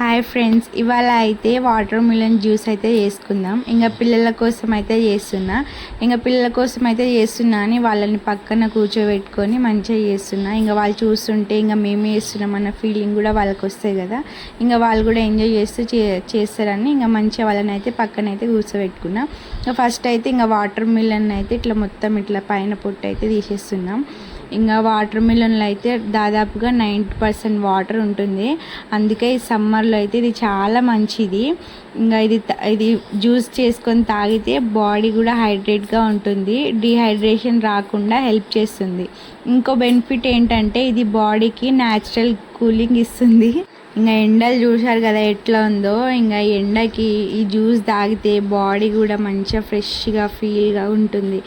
Hi friends, ఇవాళ అయితే water melon juice అయితే చేసుకుందాం. ఇంకా పిల్లల కోసం అయితే చేస్తున్నా అని వాళ్ళని పక్కన కూర్చోబెట్టుకొని మంచిగా చేస్తున్నా. ఇంకా వాళ్ళు చూస్తుంటే ఇంకా మేమే చేస్తున్నాం అన్న ఫీలింగ్ కూడా వాళ్ళకి వస్తాయి కదా. ఇంకా వాళ్ళు కూడా ఎంజాయ్ చేస్తూ చేస్తారని ఇంకా మంచిగా వాళ్ళని అయితే పక్కన అయితే కూర్చోబెట్టుకున్నా. ఫస్ట్ అయితే ఇంకా వాటర్ మిలన్ అయితే ఇట్లా మొత్తం ఇట్లా పైన పొట్టు అయితే తీసేస్తున్నాం. ఇంకా వాటర్ మిలన్లో అయితే దాదాపుగా 90% వాటర్ ఉంటుంది. అందుకే ఈ సమ్మర్లో అయితే ఇది చాలా మంచిది. ఇంకా ఇది జ్యూస్ చేసుకొని తాగితే బాడీ కూడా హైడ్రేట్గా ఉంటుంది, డీహైడ్రేషన్ రాకుండా హెల్ప్ చేస్తుంది. ఇంకో బెనిఫిట్ ఏంటంటే ఇది బాడీకి న్యాచురల్ కూలింగ్ ఇస్తుంది. ఇంకా ఎండలు చూశారు కదా ఎట్లా ఉందో. ఇంకా ఎండకి ఈ జ్యూస్ తాగితే బాడీ కూడా మంచిగా ఫ్రెష్గా ఫీల్గా ఉంటుంది.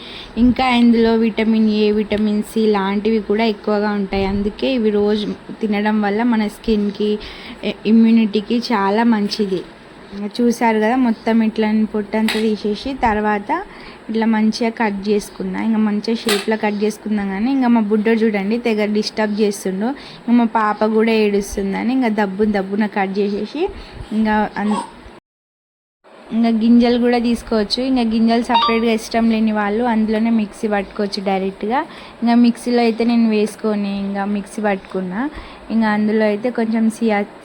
ఇంకా ఇందులో విటమిన్ ఏ, విటమిన్ సి లాంటివి కూడా ఎక్కువగా ఉంటాయి. అందుకే ఇవి రోజు తినడం వల్ల మన స్కిన్కి, ఇమ్యూనిటీకి చాలా మంచిది. చూసారు కదా మొత్తం ఇట్లా పొట్టంతా తీసేసి తర్వాత ఇట్లా మంచిగా కట్ చేసుకున్నా. ఇంకా మంచిగా షేప్లో కట్ చేసుకుందాం. కానీ ఇంకా మా బుడ్డోడు చూడండి తెగ డిస్టర్బ్ చేస్తుండు. ఇంకా మా పాప కూడా ఏడుస్తుందని ఇంకా దబ్బున కట్ చేసేసి ఇంకా గింజలు కూడా తీసుకోవచ్చు. ఇంకా గింజలు సపరేట్గా ఇష్టం లేని వాళ్ళు అందులోనే మిక్సీ పట్టుకోవచ్చు డైరెక్ట్గా. ఇంకా మిక్సీలో అయితే నేను వేసుకొని ఇంకా మిక్సీ పట్టుకున్నా. ఇంకా అందులో అయితే కొంచెం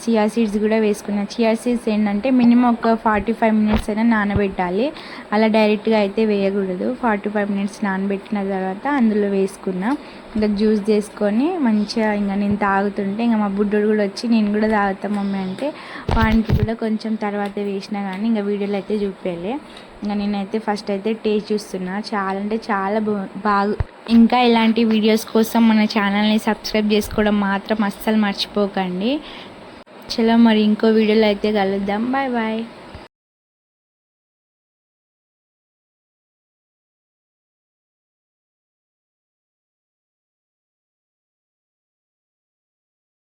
చియా సీడ్స్ కూడా వేసుకున్నా. చియా సీడ్స్ ఏంటంటే మినిమం ఒక 45 మినిట్స్ అయినా నానబెట్టాలి. అలా డైరెక్ట్గా అయితే వేయకూడదు. 45 మినిట్స్ నానబెట్టిన తర్వాత అందులో వేసుకున్నా. ఇంకా జ్యూస్ చేసుకొని మంచిగా ఇంకా నేను తాగుతుంటే ఇంకా మా బుడ్డోడు కూడా వచ్చి నేను కూడా తాగుతా మమ్మీ అంటే వానికి కూడా కొంచెం తర్వాత వేసినా. కానీ ఇంకా వీడియోలో అయితే చూపించలే. ఇంకా నేనైతే ఫస్ట్ అయితే టేస్ట్ చూస్తున్నా. చాలా అంటే చాలా బాగా. ఇంకా ఇలాంటి వీడియోస్ కోసం మన ఛానల్ని సబ్స్క్రైబ్ చేసుకోవడం మాత్రం అస్సలు మర్చిపోకండి. చలో మరి ఇంకో వీడియోలో అయితే కలుద్దాం. Bye bye.